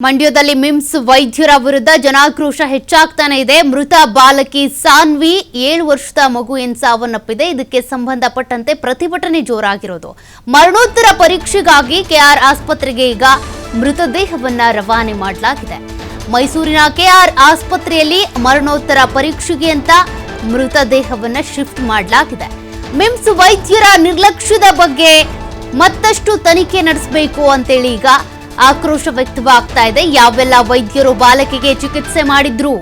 ಮಂಡ್ಯದಲ್ಲಿ ಮಿಮ್ಸ್ ವೈದ್ಯರ ವಿರುದ್ಧ ಜನಾಕ್ರೋಶ ಹೆಚ್ಚಾಗ್ತಾನೆ ಇದೆ. ಮೃತ ಬಾಲಕಿ ಸಾನ್ವಿ 7 ವರ್ಷದ ಮಗು ಸಾವನ್ನಪ್ಪಿದೆ. ಇದಕ್ಕೆ ಸಂಬಂಧಪಟ್ಟಂತೆ ಪ್ರತಿಭಟನೆ ಜೋರಾಗಿರೋದು. ಮರಣೋತ್ತರ ಪರೀಕ್ಷೆಗಾಗಿ ಕೆಆರ್ ಆಸ್ಪತ್ರೆಗೆ ಈಗ ಮೃತದೇಹವನ್ನ ರವಾನೆ ಮಾಡಲಾಗಿದೆ. ಮೈಸೂರಿನ ಕೆಆರ್ ಆಸ್ಪತ್ರೆಯಲ್ಲಿ ಮರಣೋತ್ತರ ಪರೀಕ್ಷೆಗೆ ಅಂತ ಮೃತದೇಹವನ್ನ ಶಿಫ್ಟ್ ಮಾಡಲಾಗಿದೆ. ಮಿಮ್ಸ್ ವೈದ್ಯರ ನಿರ್ಲಕ್ಷ್ಯದ ಬಗ್ಗೆ ಮತ್ತಷ್ಟು ತನಿಖೆ ನಡೆಸಬೇಕು ಅಂತೇಳಿ ಈಗ ಆಕ್ರೋಶ ವ್ಯಕ್ತವಾಗ್ತಾ ಇದೆ. ಯಾವೆಲ್ಲ ವೈದ್ಯರು ಬಾಲಕಿಗೆ ಚಿಕಿತ್ಸೆ ಮಾಡಿದ್ರು,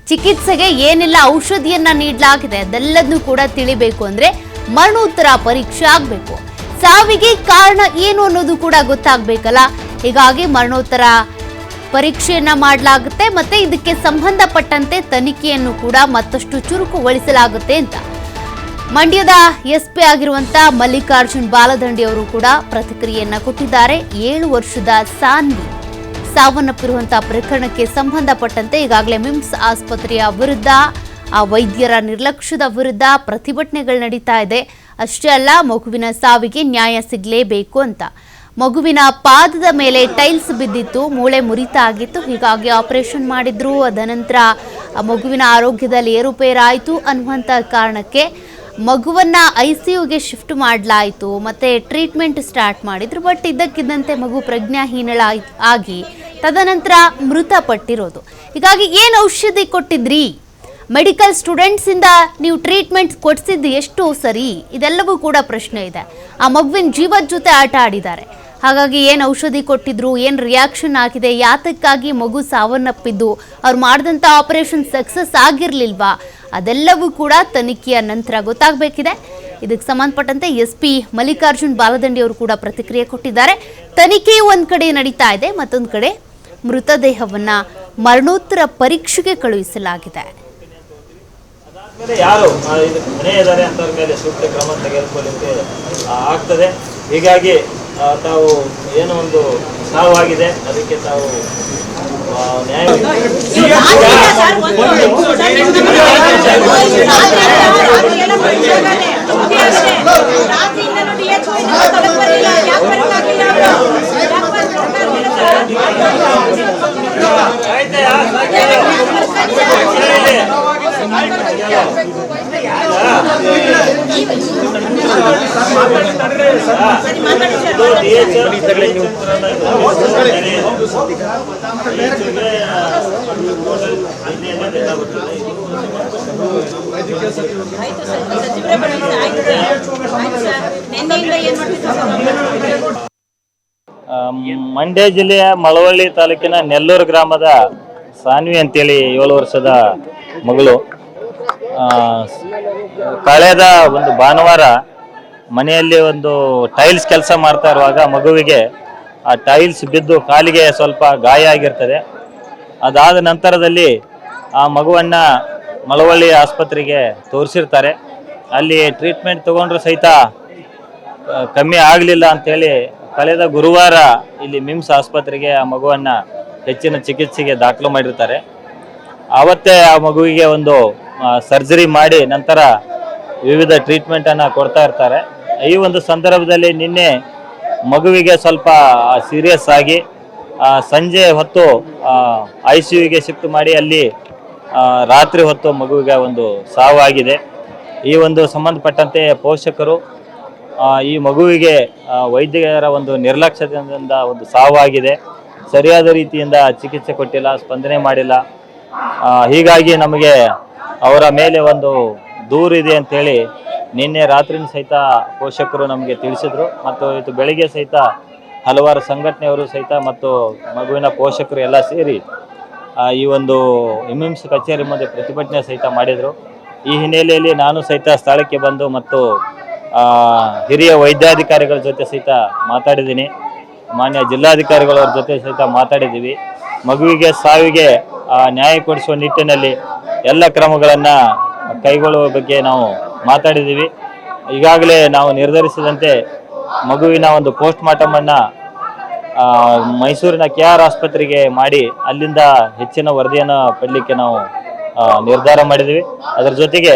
ಚಿಕಿತ್ಸೆಗೆ ಏನೆಲ್ಲ ಔಷಧಿಯನ್ನ ನೀಡಲಾಗಿದೆ ಅದೆಲ್ಲದನ್ನು ಕೂಡ ತಿಳಿಬೇಕು ಅಂದ್ರೆ ಮರಣೋತ್ತರ ಪರೀಕ್ಷೆ ಆಗಬೇಕು. ಸಾವಿಗೆ ಕಾರಣ ಏನು ಅನ್ನೋದು ಕೂಡ ಗೊತ್ತಾಗಬೇಕಲ್ಲ. ಹೀಗಾಗಿ ಮರಣೋತ್ತರ ಪರೀಕ್ಷೆಯನ್ನ ಮಾಡಲಾಗುತ್ತೆ ಮತ್ತೆ ಇದಕ್ಕೆ ಸಂಬಂಧಪಟ್ಟಂತೆ ತನಿಖೆಯನ್ನು ಕೂಡ ಮತ್ತಷ್ಟು ಚುರುಕುಗೊಳಿಸಲಾಗುತ್ತೆ ಅಂತ ಮಂಡ್ಯದ ಎಸ್ಪಿ ಆಗಿರುವಂತ ಮಲ್ಲಿಕಾರ್ಜುನ್ ಬಾಲದಂಡಿ ಅವರು ಕೂಡ ಪ್ರತಿಕ್ರಿಯೆಯನ್ನ ಕೊಟ್ಟಿದ್ದಾರೆ. 7 ವರ್ಷದ ಸಾನ್ವಿ ಸಾವನ್ನಪ್ಪಿರುವಂತಹ ಪ್ರಕರಣಕ್ಕೆ ಸಂಬಂಧಪಟ್ಟಂತೆ ಈಗಾಗಲೇ ಮಿಮ್ಸ್ ಆಸ್ಪತ್ರೆಯ ವಿರುದ್ಧ ಆ ವೈದ್ಯರ ನಿರ್ಲಕ್ಷ್ಯದ ವಿರುದ್ಧ ಪ್ರತಿಭಟನೆಗಳು ನಡೀತಾ ಇದೆ. ಅಷ್ಟೇ ಅಲ್ಲ, ಮಗುವಿನ ಸಾವಿಗೆ ನ್ಯಾಯ ಸಿಗಲೇಬೇಕು ಅಂತ. ಮಗುವಿನ ಪಾದದ ಮೇಲೆ ಟೈಲ್ಸ್ ಬಿದ್ದಿತ್ತು, ಮೂಳೆ ಮುರಿತ ಆಗಿತ್ತು, ಹೀಗಾಗಿ ಆಪರೇಷನ್ ಮಾಡಿದ್ರು. ಅದನಂತರ ಮಗುವಿನ ಆರೋಗ್ಯದಲ್ಲಿ ಏರುಪೇರಾಯಿತು ಅನ್ನುವಂಥ ಕಾರಣಕ್ಕೆ ಮಗುವನ್ನ ICUಗೆ ಶಿಫ್ಟ್ ಮಾಡಲಾಯಿತು. ಮತ್ತೆ ಟ್ರೀಟ್ಮೆಂಟ್ ಸ್ಟಾರ್ಟ್ ಮಾಡಿದ್ರು. ಬಟ್ ಇದ್ದಕ್ಕಿದ್ದಂತೆ ಮಗು ಪ್ರಜ್ಞಾಹೀನಳಾಗಿ ತದನಂತರ ಮೃತಪಟ್ಟಿರೋದು. ಹೀಗಾಗಿ ಏನು ಔಷಧಿ ಕೊಟ್ಟಿದ್ರಿ, ಮೆಡಿಕಲ್ ಸ್ಟೂಡೆಂಟ್ಸ್ ಇಂದ ನೀವು ಟ್ರೀಟ್ಮೆಂಟ್ ಕೊಡಿಸಿದ್ದು ಎಷ್ಟು ಸರಿ, ಇದೆಲ್ಲವೂ ಕೂಡ ಪ್ರಶ್ನೆ ಇದೆ. ಆ ಮಗುವಿನ ಜೀವದ ಜೊತೆ ಆಟ ಆಡಿದ್ದಾರೆ. ಹಾಗಾಗಿ ಏನು ಔಷಧಿ ಕೊಟ್ಟಿದ್ರು, ಏನು ರಿಯಾಕ್ಷನ್ ಆಗಿದೆ, ಯಾತಕ್ಕಾಗಿ ಮಗು ಸಾವನ್ನಪ್ಪಿದ್ದು, ಅವ್ರು ಮಾಡಿದಂಥ ಆಪರೇಷನ್ ಸಕ್ಸಸ್ ಆಗಿರಲಿಲ್ವಾ, ಅದೆಲ್ಲವೂ ಕೂಡ ತನಿಖೆಯ ನಂತರ ಗೊತ್ತಾಗಬೇಕಿದೆ. ಇದಕ್ಕೆ ಸಂಬಂಧಪಟ್ಟಂತೆ SP ಮಲ್ಲಿಕಾರ್ಜುನ್ ಬಾಲದಂಡಿ ಅವರು ಕೂಡ ಪ್ರತಿಕ್ರಿಯೆ ಕೊಟ್ಟಿದ್ದಾರೆ. ತನಿಖೆ ಒಂದ್ ಕಡೆ ನಡೀತಾ ಇದೆ, ಮತ್ತೊಂದು ಕಡೆ ಮೃತದೇಹವನ್ನ ಮರಣೋತ್ತರ ಪರೀಕ್ಷೆಗೆ ಕಳುಹಿಸಲಾಗಿದೆ. ಯಾರು ಮನೆ ಇದ್ದಾರೆ ಅಂತವ್ರ ಮೇಲೆ ಸೂಕ್ತ ಕ್ರಮ ತೆಗೆದುಕೊಳ್ಳಲಿಕ್ಕೆ ಆಗ್ತದೆ. ಹೀಗಾಗಿ ತಾವು ಏನೋ ಒಂದು ಸಾವಾಗಿದೆ, ಅದಕ್ಕೆ ತಾವು ನ್ಯಾಯ ಮಂಡ್ಯ ಜಿಲ್ಲೆಯ ಮಳವಳ್ಳಿ ತಾಲೂಕಿನ ನೆಲ್ಲೂರು ಗ್ರಾಮದ ಸಾನ್ವಿ ಅಂತೇಳಿ 7 ವರ್ಷದ ಮಗಳು ಕಳೆದ ಒಂದು ಭಾನುವಾರ ಮನೆಯಲ್ಲಿ ಒಂದು ಟೈಲ್ಸ್ ಕೆಲಸ ಮಾಡ್ತಾ ಇರುವಾಗ ಮಗುವಿಗೆ ಆ ಟೈಲ್ಸ್ ಬಿದ್ದು ಕಾಲಿಗೆ ಸ್ವಲ್ಪ ಗಾಯ ಆಗಿರ್ತದೆ. ಅದಾದ ನಂತರದಲ್ಲಿ ಆ ಮಗುವನ್ನ ಮಳವಳ್ಳಿ ಆಸ್ಪತ್ರೆಗೆ ತೋರಿಸಿರ್ತಾರೆ. ಅಲ್ಲಿ ಟ್ರೀಟ್ಮೆಂಟ್ ತಗೊಂಡ್ರು ಸಹಿತ ಕಮ್ಮಿ ಆಗಲಿಲ್ಲ ಅಂತೇಳಿ ಕಳೆದ ಗುರುವಾರ ಇಲ್ಲಿ ಮಿಮ್ಸ್ ಆಸ್ಪತ್ರೆಗೆ ಆ ಮಗುವನ್ನ ಹೆಚ್ಚಿನ ಚಿಕಿತ್ಸೆಗೆ ದಾಖಲು ಮಾಡಿರ್ತಾರೆ. ಆವತ್ತೇ ಆ ಮಗುವಿಗೆ ಒಂದು ಸರ್ಜರಿ ಮಾಡಿ ನಂತರ ವಿವಿಧ ಟ್ರೀಟ್ಮೆಂಟ್ ಅನ್ನ ಕೊಡ್ತಾ ಇರ್ತಾರೆ. ಈ ಒಂದು ಸಂದರ್ಭದಲ್ಲಿ ನಿನ್ನೆ ಮಗುವಿಗೆ ಸ್ವಲ್ಪ ಸೀರಿಯಸ್ ಆಗಿ ಸಂಜೆ ಹೊತ್ತು ICUಗೆ ಶಿಫ್ಟ್ ಮಾಡಿ ಅಲ್ಲಿ ರಾತ್ರಿ ಹೊತ್ತು ಮಗುವಿಗೆ ಒಂದು ಸಾವಾಗಿದೆ. ಈ ಒಂದು ಸಂಬಂಧಪಟ್ಟಂತೆ ಪೋಷಕರು ಈ ಮಗುವಿಗೆ ವೈದ್ಯರ ಒಂದು ನಿರ್ಲಕ್ಷ್ಯದಿಂದ ಒಂದು ಸಾವಾಗಿದೆ, ಸರಿಯಾದ ರೀತಿಯಿಂದ ಚಿಕಿತ್ಸೆ ಕೊಟ್ಟಿಲ್ಲ, ಸ್ಪಂದನೆ ಮಾಡಿಲ್ಲ. ಹೀಗಾಗಿ ನಮಗೆ ಅವರ ಮೇಲೆ ಒಂದು ದೂರು ಇದೆ ಅಂತೇಳಿ ನಿನ್ನೆ ರಾತ್ರಿ ಸಹಿತ ಪೋಷಕರು ನಮಗೆ ತಿಳಿಸಿದ್ರು. ಮತ್ತು ಇವತ್ತು ಬೆಳಿಗ್ಗೆ ಸಹಿತ ಹಲವಾರು ಸಂಘಟನೆಯವರು ಸಹಿತ ಮತ್ತು ಮಗುವಿನ ಪೋಷಕರು ಎಲ್ಲ ಸೇರಿ ಈ ಒಂದು ಮಿಮ್ಸ್ ಕಚೇರಿ ಮುಂದೆ ಪ್ರತಿಭಟನೆ ಸಹಿತ ಮಾಡಿದರು. ಈ ಹಿನ್ನೆಲೆಯಲ್ಲಿ ನಾನು ಸಹಿತ ಸ್ಥಳಕ್ಕೆ ಬಂದು ಮತ್ತು ಹಿರಿಯ ವೈದ್ಯಾಧಿಕಾರಿಗಳ ಜೊತೆ ಸಹಿತ ಮಾತಾಡಿದ್ದೀನಿ. ಮಾನ್ಯ ಜಿಲ್ಲಾಧಿಕಾರಿಗಳವ್ರ ಜೊತೆ ಸಹಿತ ಮಾತಾಡಿದ್ದೀವಿ. ಮಗುವಿಗೆ ಸಾವಿಗೆ ನ್ಯಾಯ ಕೊಡಿಸುವ ನಿಟ್ಟಿನಲ್ಲಿ ಎಲ್ಲ ಕ್ರಮಗಳನ್ನು ಕೈಗೊಳ್ಳುವ ಬಗ್ಗೆ ನಾವು ಮಾತಾಡಿದ್ದೀವಿ. ಈಗಾಗಲೇ ನಾವು ನಿರ್ಧರಿಸಿದಂತೆ ಮಗುವಿನ ಒಂದು ಪೋಸ್ಟ್ ಮಾರ್ಟಮ್ ಅನ್ನ ಮೈಸೂರಿನ KR ಆಸ್ಪತ್ರೆಗೆ ಮಾಡಿ ಅಲ್ಲಿಂದ ಹೆಚ್ಚಿನ ವರದಿಯನ್ನು ಪಡಲಿಕ್ಕೆ ನಾವು ನಿರ್ಧಾರ ಮಾಡಿದ್ದೀವಿ. ಅದರ ಜೊತೆಗೆ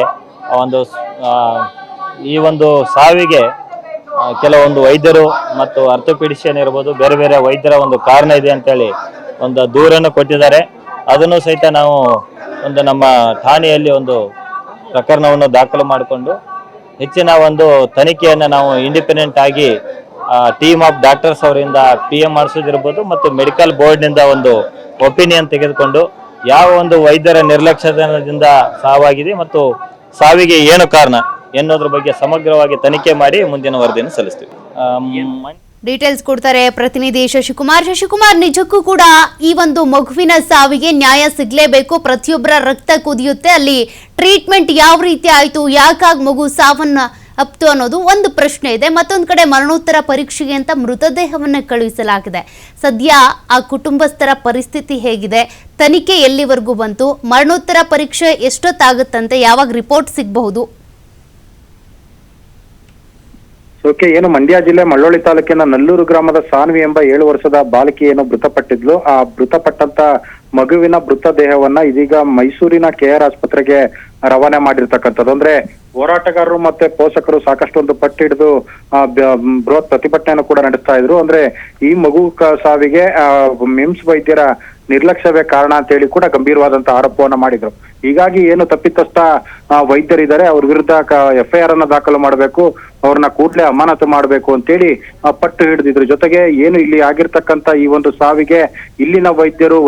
ಈ ಒಂದು ಸಾವಿಗೆ ಕೆಲವೊಂದು ವೈದ್ಯರು ಮತ್ತು ಆರ್ಥೋಪೆಡಿಷಿಯನ್ ಇರ್ಬೋದು ಬೇರೆ ಬೇರೆ ವೈದ್ಯರ ಒಂದು ಕಾರಣ ಇದೆ ಅಂತೇಳಿ ಒಂದು ದೂರನ್ನು ಕೊಟ್ಟಿದ್ದಾರೆ. ಅದನ್ನು ಸಹಿತ ನಾವು ಒಂದು ನಮ್ಮ ಠಾಣೆಯಲ್ಲಿ ಒಂದು ಪ್ರಕರಣವನ್ನು ದಾಖಲು ಮಾಡಿಕೊಂಡು ಹೆಚ್ಚಿನ ಒಂದು ತನಿಖೆಯನ್ನು ನಾವು ಇಂಡಿಪೆಂಡೆಂಟ್ ಆಗಿ ಟೀಮ್ ಆಫ್ ಡಾಕ್ಟರ್ಸ್ ಅವರಿಂದ PM ಮಾಡಿಸೋದಿರ್ಬೋದು ಮತ್ತು ಮೆಡಿಕಲ್ ಬೋರ್ಡ್ನಿಂದ ಒಂದು ಒಪಿನಿಯನ್ ತೆಗೆದುಕೊಂಡು ಯಾವ ಒಂದು ವೈದ್ಯರ ನಿರ್ಲಕ್ಷ್ಯದಿಂದ ಸಾವಾಗಿದೆ ಮತ್ತು ಸಾವಿಗೆ ಏನು ಕಾರಣ ಎನ್ನುವುದ್ರ ಬಗ್ಗೆ ಸಮಗ್ರವಾಗಿ ತನಿಖೆ ಮಾಡಿ ಮುಂದಿನ ವರದಿಯನ್ನು ಸಲ್ಲಿಸ್ತೀವಿ. ಡೀಟೇಲ್ಸ್ ಕೊಡ್ತಾರೆ ಪ್ರತಿನಿಧಿ ಶಶಿಕುಮಾರ್. ನಿಜಕ್ಕೂ ಕೂಡ ಈ ಒಂದು ಮಗುವಿನ ಸಾವಿಗೆ ನ್ಯಾಯ ಸಿಗ್ಲೇಬೇಕು. ಪ್ರತಿಯೊಬ್ಬರ ರಕ್ತ ಕುದಿಯುತ್ತೆ. ಅಲ್ಲಿ ಟ್ರೀಟ್ಮೆಂಟ್ ಯಾವ ರೀತಿ ಆಯ್ತು, ಯಾಕಾಗಿ ಮಗು ಸಾವನ್ನ ಅಪ್ತು ಅನ್ನೋದು ಒಂದು ಪ್ರಶ್ನೆ ಇದೆ. ಮತ್ತೊಂದು ಕಡೆ ಮರಣೋತ್ತರ ಪರೀಕ್ಷೆಗೆ ಅಂತ ಮೃತದೇಹವನ್ನು ಕಳುಹಿಸಲಾಗಿದೆ. ಸದ್ಯ ಆ ಕುಟುಂಬಸ್ಥರ ಪರಿಸ್ಥಿತಿ ಹೇಗಿದೆ, ತನಿಖೆ ಎಲ್ಲಿವರೆಗೂ ಬಂತು, ಮರಣೋತ್ತರ ಪರೀಕ್ಷೆ ಎಷ್ಟೊತ್ತಾಗುತ್ತಂತೆ, ಯಾವಾಗ ರಿಪೋರ್ಟ್ ಸಿಗಬಹುದು? ಏನು ಮಂಡ್ಯ ಜಿಲ್ಲೆ ಮಳ್ಳೊಳ್ಳಿ ತಾಲೂಕಿನ ನಲ್ಲೂರು ಗ್ರಾಮದ ಸಾನ್ವಿ ಎಂಬ 7 ವರ್ಷದ ಬಾಲಕಿ ಏನು ಮೃತಪಟ್ಟಿದ್ಲು. ಆ ಮೃತಪಟ್ಟಂತ ಮಗುವಿನ ಮೃತದೇಹವನ್ನ ಇದೀಗ ಮೈಸೂರಿನ KR ಆಸ್ಪತ್ರೆಗೆ ರವಾನೆ ಮಾಡಿರ್ತಕ್ಕಂಥದ್ದು. ಅಂದ್ರೆ ಹೋರಾಟಗಾರರು ಮತ್ತೆ ಪೋಷಕರು ಸಾಕಷ್ಟು ಒಂದು ಪಟ್ಟು ಹಿಡಿದು ಬೃಹತ್ ಪ್ರತಿಭಟನೆಯನ್ನು ಕೂಡ ನಡೆಸ್ತಾ ಇದ್ರು. ಅಂದ್ರೆ ಈ ಮಗು ಸಾವಿಗೆ ಮಿಮ್ಸ್ ವೈದ್ಯರ ನಿರ್ಲಕ್ಷ್ಯವೇ ಕಾರಣ ಅಂತ ಹೇಳಿ ಕೂಡ ಗಂಭೀರವಾದಂತಹ ಆರೋಪವನ್ನ ಮಾಡಿದ್ರು. ಹೀಗಾಗಿ ಏನು ತಪ್ಪಿತಸ್ಥ ವೈದ್ಯರಿದ್ದಾರೆ ಅವ್ರ ವಿರುದ್ಧ FIR ಅನ್ನ ದಾಖಲು ಮಾಡಬೇಕು, ಅವ್ರನ್ನ ಕೂಡಲೇ ಅಮಾನತು ಮಾಡಬೇಕು ಅಂತೇಳಿ ಪಟ್ಟು ಹಿಡಿದಿದ್ರು. ಜೊತೆಗೆ ಏನು ಇಲ್ಲಿ ಆಗಿರ್ತಕ್ಕಂಥ ಈ ಒಂದು ಸಾವಿಗೆ ಇಲ್ಲಿನ ವೈದ್ಯರು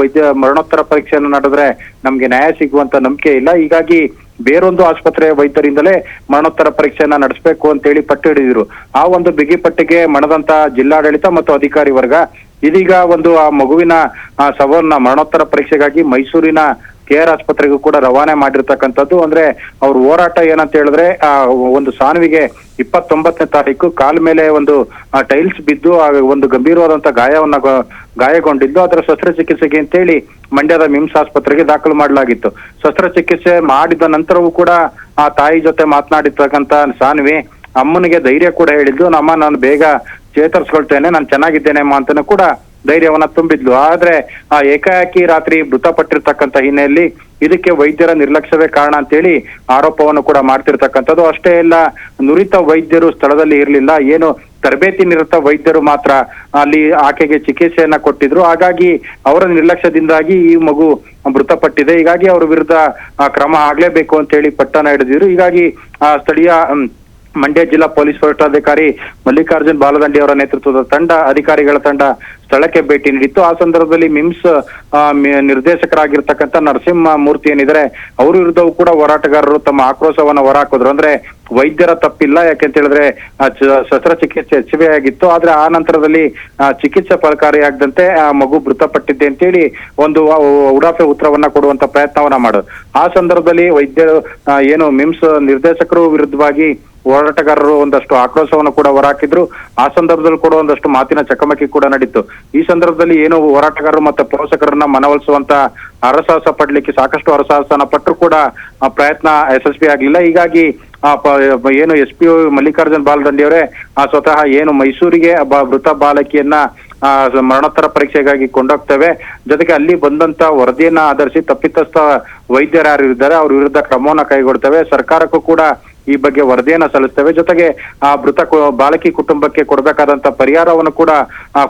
ಮರಣೋತ್ತರ ಪರೀಕ್ಷೆಯನ್ನು ನಡೆದ್ರೆ ನಮ್ಗೆ ನ್ಯಾಯ ಸಿಗುವಂತ ನಂಬಿಕೆ ಇಲ್ಲ. ಹೀಗಾಗಿ ಬೇರೊಂದು ಆಸ್ಪತ್ರೆಯ ವೈದ್ಯರಿಂದಲೇ ಮರಣೋತ್ತರ ಪರೀಕ್ಷೆಯನ್ನ ನಡೆಸಬೇಕು ಅಂತೇಳಿ ಪಟ್ಟು ಹಿಡಿದಿದ್ರು. ಆ ಒಂದು ಬಿಗಿಪಟ್ಟಿಗೆ ಮಣದಂತ ಜಿಲ್ಲಾಡಳಿತ ಮತ್ತು ಅಧಿಕಾರಿ ವರ್ಗ ಇದೀಗ ಒಂದು ಆ ಮಗುವಿನ ಶವವನ್ನ ಮರಣೋತ್ತರ ಪರೀಕ್ಷೆಗಾಗಿ ಮೈಸೂರಿನ KR ಆಸ್ಪತ್ರೆಗೂ ಕೂಡ ರವಾನೆ ಮಾಡಿರ್ತಕ್ಕಂಥದ್ದು. ಅಂದ್ರೆ ಅವ್ರ ಹೋರಾಟ ಏನಂತ ಹೇಳಿದ್ರೆ ಒಂದು ಸಾನ್ವಿಗೆ 29ನೇ ತಾರೀಕು ಕಾಲ್ ಮೇಲೆ ಒಂದು ಟೈಲ್ಸ್ ಬಿದ್ದು ಒಂದು ಗಂಭೀರವಾದಂತ ಗಾಯಗೊಂಡಿದ್ದು. ಅದರ ಶಸ್ತ್ರಚಿಕಿತ್ಸೆಗೆ ಅಂತೇಳಿ ಮಂಡ್ಯದ ಮಿಮ್ಸ್ ಆಸ್ಪತ್ರೆಗೆ ದಾಖಲು ಮಾಡಲಾಗಿತ್ತು. ಶಸ್ತ್ರಚಿಕಿತ್ಸೆ ಮಾಡಿದ ನಂತರವೂ ಕೂಡ ಆ ತಾಯಿ ಜೊತೆ ಮಾತನಾಡಿರ್ತಕ್ಕಂಥ ಸಾನ್ವಿ ಅಮ್ಮನಿಗೆ ಧೈರ್ಯ ಕೂಡ ಹೇಳಿದ್ದು, ನಾನು ಬೇಗ ಚೇತರಿಸ್ಕೊಳ್ತೇನೆ, ನಾನು ಚೆನ್ನಾಗಿದ್ದೇನೆ ಅಮ್ಮ ಅಂತಾನು ಕೂಡ ಧೈರ್ಯವನ್ನ ತುಂಬಿದ್ಲು. ಆದ್ರೆ ಆ ಏಕಾಏಕಿ ರಾತ್ರಿ ಮೃತಪಟ್ಟಿರ್ತಕ್ಕಂಥ ಹಿನ್ನೆಲೆಯಲ್ಲಿ ಇದಕ್ಕೆ ವೈದ್ಯರ ನಿರ್ಲಕ್ಷ್ಯವೇ ಕಾರಣ ಅಂತೇಳಿ ಆರೋಪವನ್ನು ಕೂಡ ಮಾಡ್ತಿರ್ತಕ್ಕಂಥದ್ದು. ಅಷ್ಟೇ ಇಲ್ಲ, ನುರಿತ ವೈದ್ಯರು ಸ್ಥಳದಲ್ಲಿ ಇರಲಿಲ್ಲ. ಏನು ತರಬೇತಿ ನಿರತ ವೈದ್ಯರು ಮಾತ್ರ ಅಲ್ಲಿ ಆಕೆಗೆ ಚಿಕಿತ್ಸೆಯನ್ನ ಕೊಟ್ಟಿದ್ರು. ಹಾಗಾಗಿ ಅವರ ನಿರ್ಲಕ್ಷ್ಯದಿಂದಾಗಿ ಈ ಮಗು ಮೃತಪಟ್ಟಿದೆ. ಹೀಗಾಗಿ ಅವ್ರ ವಿರುದ್ಧ ಕ್ರಮ ಆಗ್ಲೇಬೇಕು ಅಂತ ಹೇಳಿ ಪಟ್ಟನ ಹಿಡಿದಿದ್ರು. ಹೀಗಾಗಿ ಸ್ಥಳೀಯ ಮಂಡ್ಯ ಜಿಲ್ಲಾ ಪೊಲೀಸ್ ವರಿಷ್ಠಾಧಿಕಾರಿ ಮಲ್ಲಿಕಾರ್ಜುನ್ ಬಾಲದಂಡಿ ಅವರ ನೇತೃತ್ವದ ಅಧಿಕಾರಿಗಳ ತಂಡ ಸ್ಥಳಕ್ಕೆ ಭೇಟಿ ನೀಡಿತ್ತು. ಆ ಸಂದರ್ಭದಲ್ಲಿ ಮಿಮ್ಸ್ ನಿರ್ದೇಶಕರಾಗಿರ್ತಕ್ಕಂಥ ನರಸಿಂಹ ಮೂರ್ತಿ ಏನಿದ್ದಾರೆ ಅವ್ರ ವಿರುದ್ಧವೂ ಕೂಡ ಹೋರಾಟಗಾರರು ತಮ್ಮ ಆಕ್ರೋಶವನ್ನ ಹೊರಹಾಕಿದ್ರು. ಅಂದ್ರೆ ವೈದ್ಯರ ತಪ್ಪಿಲ್ಲ, ಯಾಕೆಂತ ಹೇಳಿದ್ರೆ ಶಸ್ತ್ರಚಿಕಿತ್ಸೆ ಯಶಸ್ವಿಯಾಗಿತ್ತು. ಆದ್ರೆ ಆ ನಂತರದಲ್ಲಿ ಚಿಕಿತ್ಸೆ ಫಲಕಾರಿಯಾಗದಂತೆ ಆ ಮಗು ಮೃತಪಟ್ಟಿದೆ ಅಂತೇಳಿ ಒಂದು ಉಡಾಫೆ ಉತ್ತರವನ್ನ ಕೊಡುವಂತ ಪ್ರಯತ್ನವನ್ನ ಮಾಡೋದು. ಆ ಸಂದರ್ಭದಲ್ಲಿ ವೈದ್ಯರು ಏನು ಮಿಮ್ಸ್ ನಿರ್ದೇಶಕರು ವಿರುದ್ಧವಾಗಿ ಹೋರಾಟಗಾರರು ಒಂದಷ್ಟು ಆಕ್ರೋಶವನ್ನು ಕೂಡ ಹೊರಹಾಕಿದ್ರು. ಆ ಸಂದರ್ಭದಲ್ಲಿ ಕೂಡ ಒಂದಷ್ಟು ಮಾತಿನ ಚಕಮಕಿ ಕೂಡ ನಡೀತು. ಈ ಸಂದರ್ಭದಲ್ಲಿ ಏನು ಹೋರಾಟಗಾರರು ಮತ್ತೆ ಪೋಷಕರನ್ನ ಮನವೊಲಿಸುವಂತ ಹರಸಾಹಸ ಪಡ್ಲಿಕ್ಕೆ ಸಾಕಷ್ಟು ಹರಸಾಹಸನ ಪಟ್ಟರು ಕೂಡ ಆ ಪ್ರಯತ್ನ ಯಶಸ್ವಿ ಆಗ್ಲಿಲ್ಲ. ಹೀಗಾಗಿ ಏನು SP ಮಲ್ಲಿಕಾರ್ಜುನ್ ಬಾಲದಂಡಿ ಅವರೇ ಸ್ವತಃ ಏನು ಮೈಸೂರಿಗೆ ಮೃತ ಬಾಲಕಿಯನ್ನ ಮರಣೋತ್ತರ ಪರೀಕ್ಷೆಗಾಗಿ ಕೊಂಡೋಗ್ತೇವೆ, ಜೊತೆಗೆ ಅಲ್ಲಿ ಬಂದಂತ ವರದಿಯನ್ನ ಆಧರಿಸಿ ತಪ್ಪಿತಸ್ಥ ವೈದ್ಯರು ಯಾರು ಇದ್ದಾರೆ ಅವ್ರ ವಿರುದ್ಧ ಕ್ರಮವನ್ನ ಕೈಗೊಳ್ತೇವೆ, ಸರ್ಕಾರಕ್ಕೂ ಕೂಡ ಈ ಬಗ್ಗೆ ವರದಿಯನ್ನ ಸಲ್ಲಿಸ್ತೇವೆ, ಜೊತೆಗೆ ಆ ಮೃತ ಬಾಲಕಿ ಕುಟುಂಬಕ್ಕೆ ಕೊಡಬೇಕಾದಂತ ಪರಿಹಾರವನ್ನು ಕೂಡ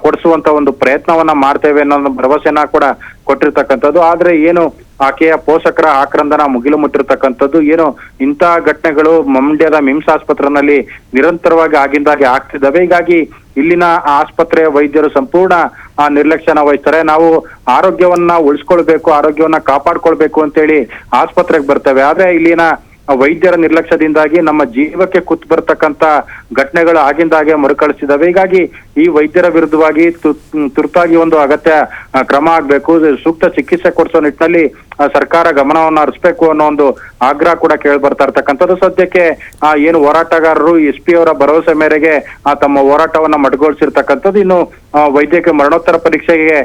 ಕೊಡಿಸುವಂತ ಒಂದು ಪ್ರಯತ್ನವನ್ನ ಮಾಡ್ತೇವೆ ಅನ್ನೋ ಭರವಸೆನ ಕೂಡ ಕೊಟ್ಟಿರ್ತಕ್ಕಂಥದ್ದು. ಆದ್ರೆ ಏನು ಆಕೆಯ ಪೋಷಕರ ಆಕ್ರಂದನ ಮುಗಿಲು ಮುಟ್ಟಿರ್ತಕ್ಕಂಥದ್ದು. ಏನು ಇಂತಹ ಘಟನೆಗಳು ಮಂಡ್ಯದ ಮಿಮ್ಸ್ ಆಸ್ಪತ್ರೆಯಲ್ಲಿ ನಿರಂತರವಾಗಿ ಆಗಿಂದಾಗೆ ಆಗ್ತಿದ್ದಾವೆ. ಹೀಗಾಗಿ ಇಲ್ಲಿನ ಆಸ್ಪತ್ರೆಯ ವೈದ್ಯರು ಸಂಪೂರ್ಣ ನಿರ್ಲಕ್ಷ್ಯನ ವಹಿಸ್ತಾರೆ. ನಾವು ಆರೋಗ್ಯವನ್ನ ಉಳಿಸ್ಕೊಳ್ಬೇಕು, ಆರೋಗ್ಯವನ್ನ ಕಾಪಾಡ್ಕೊಳ್ಬೇಕು ಅಂತೇಳಿ ಆಸ್ಪತ್ರೆಗೆ ಬರ್ತೇವೆ. ಆದ್ರೆ ಇಲ್ಲಿನ ವೈದ್ಯರ ನಿರ್ಲಕ್ಷ್ಯದಿಂದಾಗಿ ನಮ್ಮ ಜೀವಕ್ಕೆ ಕುತ್ತು ಬರ್ತಕ್ಕಂತ ಘಟನೆಗಳು ಆಗಿಂದಾಗೆ ಮರುಕಳಿಸಿದಾವೆ. ಹೀಗಾಗಿ ಈ ವೈದ್ಯರ ವಿರುದ್ಧವಾಗಿ ತುರ್ತಾಗಿ ಒಂದು ಅಗತ್ಯ ಕ್ರಮ ಆಗ್ಬೇಕು, ಸೂಕ್ತ ಚಿಕಿತ್ಸೆ ಕೊಡಿಸೋ ನಿಟ್ಟಿನಲ್ಲಿ ಸರ್ಕಾರ ಗಮನವನ್ನು ಹರಿಸಬೇಕು ಅನ್ನೋ ಒಂದು ಆಗ್ರಹ ಕೂಡ ಕೇಳಿ ಬರ್ತಾ ಇರ್ತಕ್ಕಂಥದ್ದು. ಸದ್ಯಕ್ಕೆ ಏನು ಹೋರಾಟಗಾರರು SP ಅವರ ಭರವಸೆ ಮೇರೆಗೆ ತಮ್ಮ ಹೋರಾಟವನ್ನ ಮಟಗೊಳಿಸಿರ್ತಕ್ಕಂಥದ್ದು. ಇನ್ನು ವೈದ್ಯಕೀಯ ಮರಣೋತ್ತರ ಪರೀಕ್ಷೆಗೆ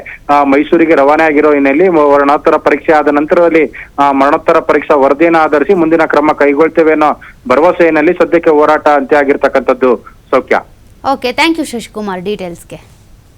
ಮೈಸೂರಿಗೆ ರವಾನೆ ಆಗಿರೋ ಹಿನ್ನೆಲೆಯಲ್ಲಿ ಮರಣೋತ್ತರ ಪರೀಕ್ಷೆ ಆದ ನಂತರದಲ್ಲಿ ಮರಣೋತ್ತರ ಪರೀಕ್ಷಾ ವರದಿಯನ್ನು ಆಧರಿಸಿ ಮುಂದಿನ ಕ್ರಮ ಕೈಗೊಳ್ತೇವೆ ಅನ್ನೋ ಭರವಸೆಯಲ್ಲಿ ಸದ್ಯಕ್ಕೆ ಹೋರಾಟ ಅಂತ್ಯ ಆಗಿರ್ತಕ್ಕಂಥದ್ದು. ಸೌಖ್ಯ. Okay, thank you Shashikumar ಡೀಟೇಲ್ಸ್ಗೆ.